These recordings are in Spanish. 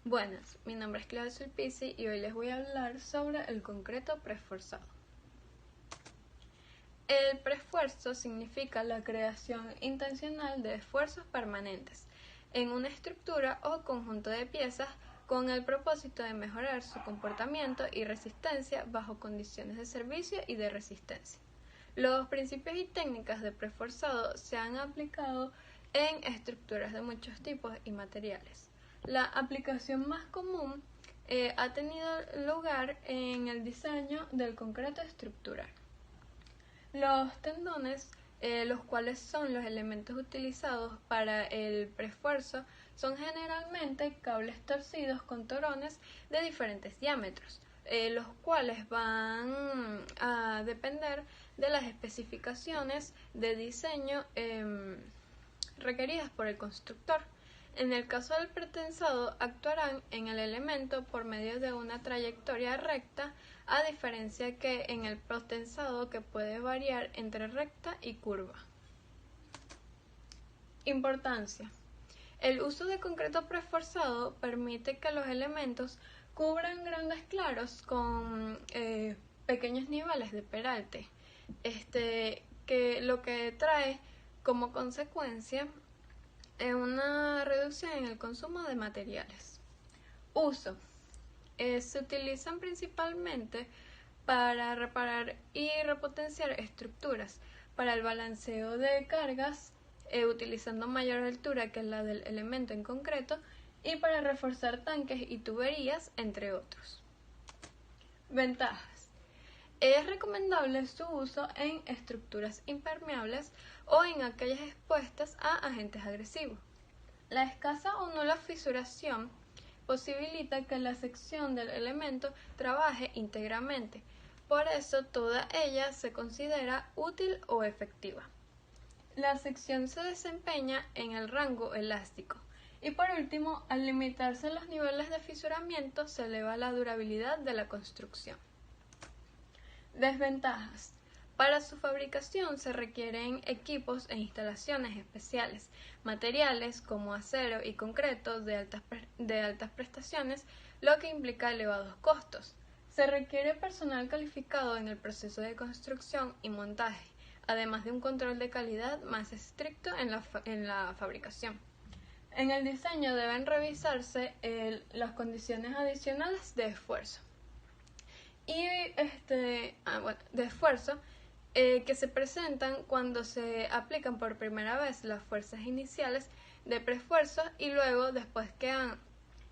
Buenas, mi nombre es Claudia Sulpici y hoy les voy a hablar sobre el concreto preesforzado. El preesfuerzo significa la creación intencional de esfuerzos permanentes en una estructura o conjunto de piezas con el propósito de mejorar su comportamiento y resistencia bajo condiciones de servicio y de resistencia. Los principios y técnicas de preesforzado se han aplicado en estructuras de muchos tipos y materiales. La aplicación más común ha tenido lugar en el diseño del concreto estructural. Los tendones, los cuales son los elementos utilizados para el preesfuerzo, son generalmente cables torcidos con torones de diferentes diámetros, los cuales van a depender de las especificaciones de diseño requeridas por el constructor. En el caso del pretensado, actuarán en el elemento por medio de una trayectoria recta, a diferencia que en el potensado, que puede variar entre recta y curva. Importancia. El uso de concreto preesforzado permite que los elementos cubran grandes claros con pequeños niveles de peralte, que lo que trae como consecuencia una reducción en el consumo de materiales. Uso. Se utilizan principalmente para reparar y repotenciar estructuras, para el balanceo de cargas, utilizando mayor altura que la del elemento en concreto, y para reforzar tanques y tuberías, entre otros. Ventajas. Es recomendable su uso en estructuras impermeables o en aquellas expuestas a agentes agresivos. La escasa o nula fisuración posibilita que la sección del elemento trabaje íntegramente, por eso toda ella se considera útil o efectiva. La sección se desempeña en el rango elástico. Y por último, al limitarse los niveles de fisuramiento, se eleva la durabilidad de la construcción. Desventajas. Para su fabricación se requieren equipos e instalaciones especiales, materiales como acero y concreto de altas prestaciones, lo que implica elevados costos. Se requiere personal calificado en el proceso de construcción y montaje, además de un control de calidad más estricto en la fabricación. En el diseño deben revisarse las condiciones adicionales de esfuerzo. De esfuerzo que se presentan cuando se aplican por primera vez las fuerzas iniciales de preesfuerzo y luego después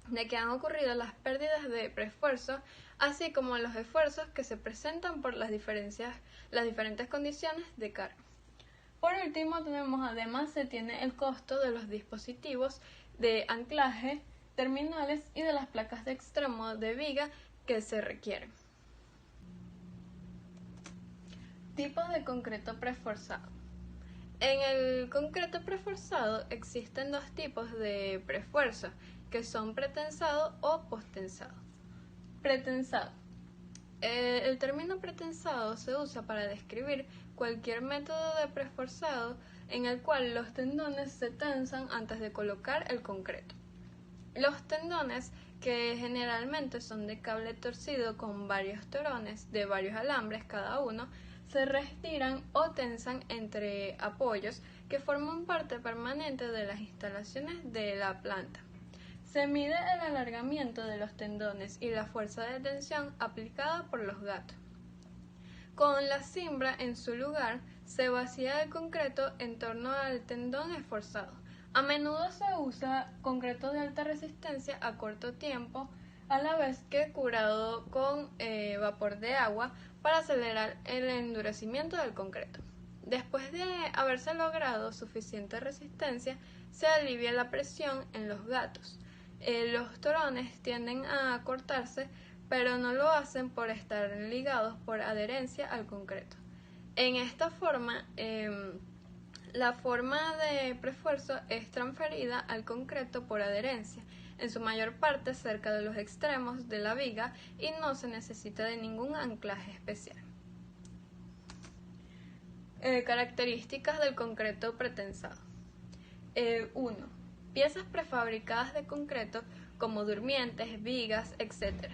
de que han ocurrido las pérdidas de preesfuerzo, así como los esfuerzos que se presentan por las diferentes condiciones de carga. Por último, además se tiene el costo de los dispositivos de anclaje, terminales y de las placas de extremo de viga que se requieren. Tipos de concreto preesforzado. En el concreto preesforzado existen dos tipos de preesfuerzo, que son pretensado o posttensado. Pretensado. El término pretensado se usa para describir cualquier método de preesforzado en el cual los tendones se tensan antes de colocar el concreto. Los tendones, que generalmente son de cable torcido con varios torones de varios alambres cada uno, se restiran o tensan entre apoyos que forman parte permanente de las instalaciones de la planta. Se mide el alargamiento de los tendones y la fuerza de tensión aplicada por los gatos. Con la cimbra en su lugar, se vacía el concreto en torno al tendón esforzado. A menudo se usa concreto de alta resistencia a corto tiempo, a la vez que curado con vapor de agua para acelerar el endurecimiento del concreto. Después de haberse logrado suficiente resistencia, se alivia la presión en los gatos. Los torones tienden a cortarse, pero no lo hacen por estar ligados por adherencia al concreto. En esta forma, la forma de preesfuerzo es transferida al concreto por adherencia, en su mayor parte cerca de los extremos de la viga, y no se necesita de ningún anclaje especial. Características del concreto pretensado. 1. Piezas prefabricadas de concreto como durmientes, vigas, etc.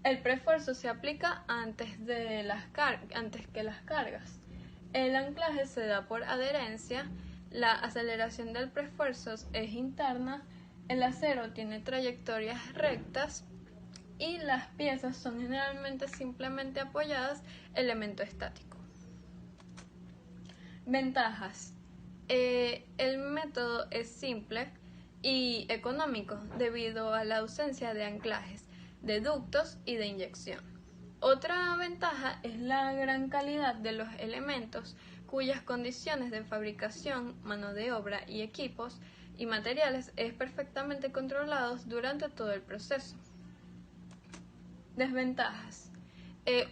El preesfuerzo se aplica antes que las cargas. El anclaje se da por adherencia, la aceleración del preesfuerzo es interna, el acero tiene trayectorias rectas y las piezas son generalmente simplemente apoyadas, elemento estático. Ventajas. El método es simple y económico debido a la ausencia de anclajes, de ductos y de inyección. Otra ventaja es la gran calidad de los elementos cuyas condiciones de fabricación, mano de obra y equipos y materiales es perfectamente controlados durante todo el proceso. Desventajas.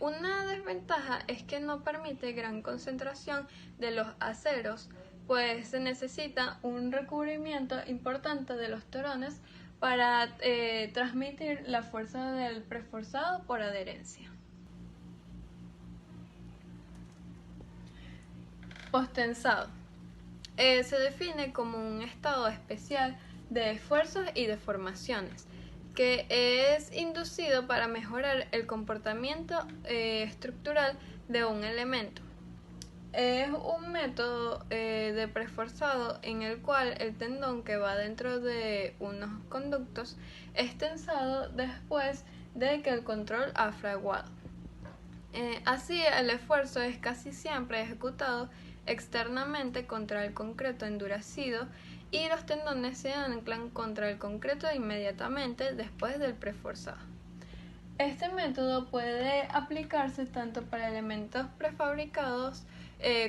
Una desventaja es que no permite gran concentración de los aceros, pues se necesita un recubrimiento importante de los torones para transmitir la fuerza del preesforzado por adherencia. Postensado. Se define como un estado especial de esfuerzos y deformaciones que es inducido para mejorar el comportamiento estructural de un elemento. Es un método de preesforzado en el cual el tendón que va dentro de unos conductos es tensado después de que el control ha fraguado. Así, el esfuerzo es casi siempre ejecutado externamente contra el concreto endurecido y los tendones se anclan contra el concreto inmediatamente después del preesforzado. Este método puede aplicarse tanto para elementos prefabricados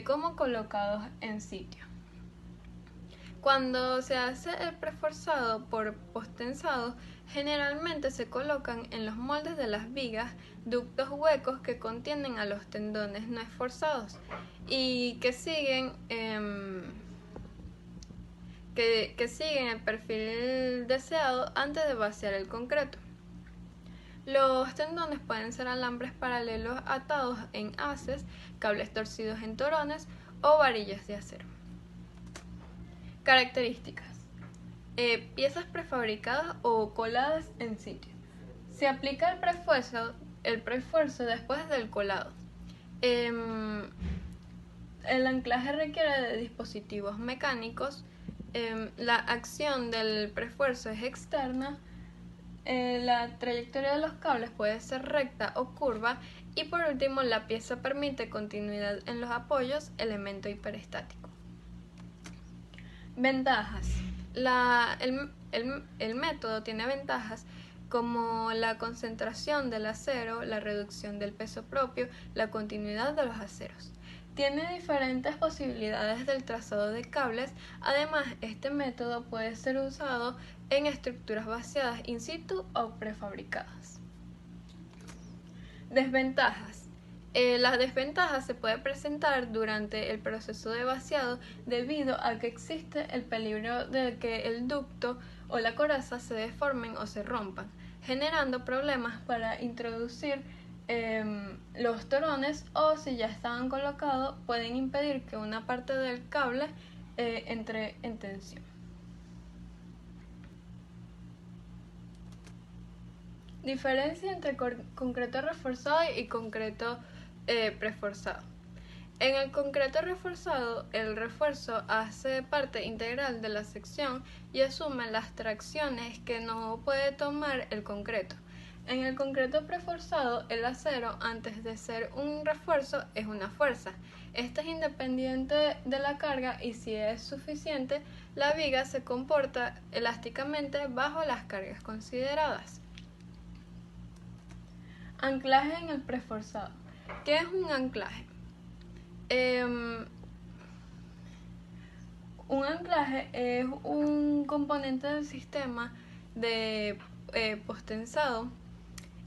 como colocados en sitio. Cuando se hace el preesforzado por postensado, generalmente se colocan en los moldes de las vigas ductos huecos que contienen a los tendones no esforzados y que siguen el perfil deseado antes de vaciar el concreto. Los tendones pueden ser alambres paralelos atados en haces, cables torcidos en torones o varillas de acero. Características. Piezas prefabricadas o coladas en sitio. Se aplica el preesfuerzo después del colado. El anclaje requiere de dispositivos mecánicos. La acción del preesfuerzo es externa. La trayectoria de los cables puede ser recta o curva. Y por último, la pieza permite continuidad en los apoyos, elemento hiperestático. Ventajas. El método tiene ventajas como la concentración del acero, la reducción del peso propio, la continuidad de los aceros. Tiene diferentes posibilidades del trazado de cables. Además, este método puede ser usado en estructuras vaciadas in situ o prefabricadas. Desventajas. Las desventajas se pueden presentar durante el proceso de vaciado debido a que existe el peligro de que el ducto o la coraza se deformen o se rompan, generando problemas para introducir los torones, o si ya estaban colocados pueden impedir que una parte del cable entre en tensión. Diferencia entre concreto reforzado y concreto preesforzado. En el concreto reforzado, el refuerzo hace parte integral de la sección y asume las tracciones que no puede tomar el concreto. En el concreto preesforzado, el acero, antes de ser un refuerzo, es una fuerza. Esta es independiente de la carga y, si es suficiente, la viga se comporta elásticamente bajo las cargas consideradas. Anclaje en el preesforzado. ¿Qué es un anclaje? Un anclaje es un componente del sistema de postensado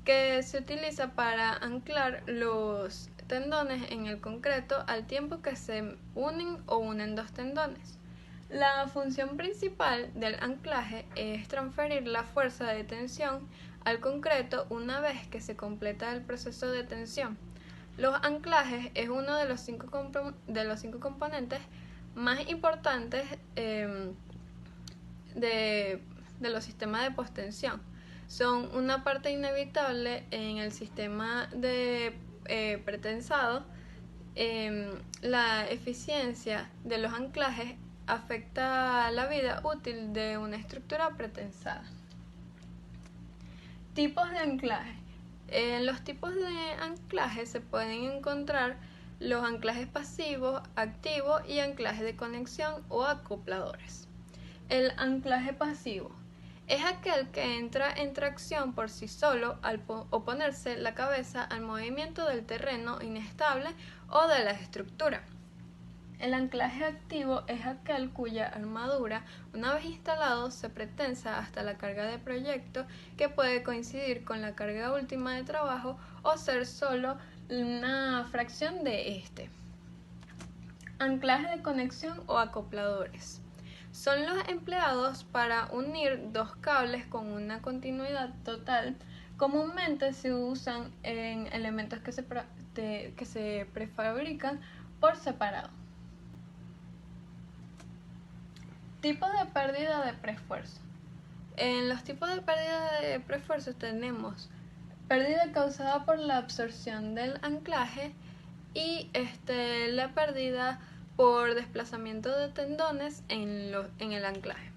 que se utiliza para anclar los tendones en el concreto al tiempo que se unen o unen dos tendones. La función principal del anclaje es transferir la fuerza de tensión al concreto una vez que se completa el proceso de tensión. Los anclajes es uno de los cinco componentes más importantes de los sistemas de postensión. Son una parte inevitable en el sistema de pretensado. La eficiencia de los anclajes afecta la vida útil de una estructura pretensada. Tipos de anclaje. En los tipos de anclaje se pueden encontrar los anclajes pasivos, activos y anclajes de conexión o acopladores. El anclaje pasivo es aquel que entra en tracción por sí solo al oponerse la cabeza al movimiento del terreno inestable o de la estructura. El anclaje activo es aquel cuya armadura, una vez instalado, se pretensa hasta la carga de proyecto, que puede coincidir con la carga última de trabajo o ser solo una fracción de este. Anclaje de conexión o acopladores. Son los empleados para unir dos cables con una continuidad total. Comúnmente se usan en elementos que se prefabrican por separado. Tipos de pérdida de preesfuerzo. En los tipos de pérdida de preesfuerzo tenemos pérdida causada por la absorción del anclaje y la pérdida por desplazamiento de tendones en el anclaje.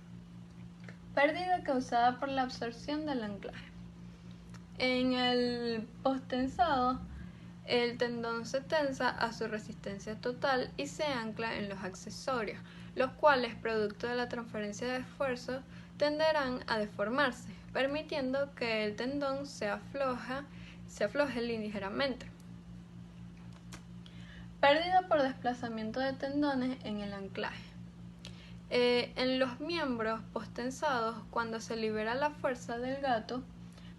Pérdida causada por la absorción del anclaje. En el postensado, el tendón se tensa a su resistencia total y se ancla en los accesorios, los cuales, producto de la transferencia de esfuerzo, tenderán a deformarse, permitiendo que el tendón se afloje ligeramente. Pérdida por desplazamiento de tendones en el anclaje. En los miembros postensados, cuando se libera la fuerza del gato,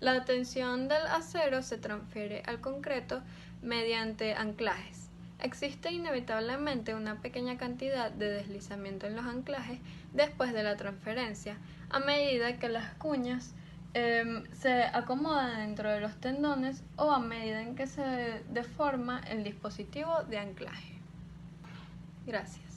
la tensión del acero se transfiere al concreto mediante anclajes. Existe inevitablemente una pequeña cantidad de deslizamiento en los anclajes después de la transferencia, a medida que las cuñas se acomodan dentro de los tendones o a medida en que se deforma el dispositivo de anclaje. Gracias.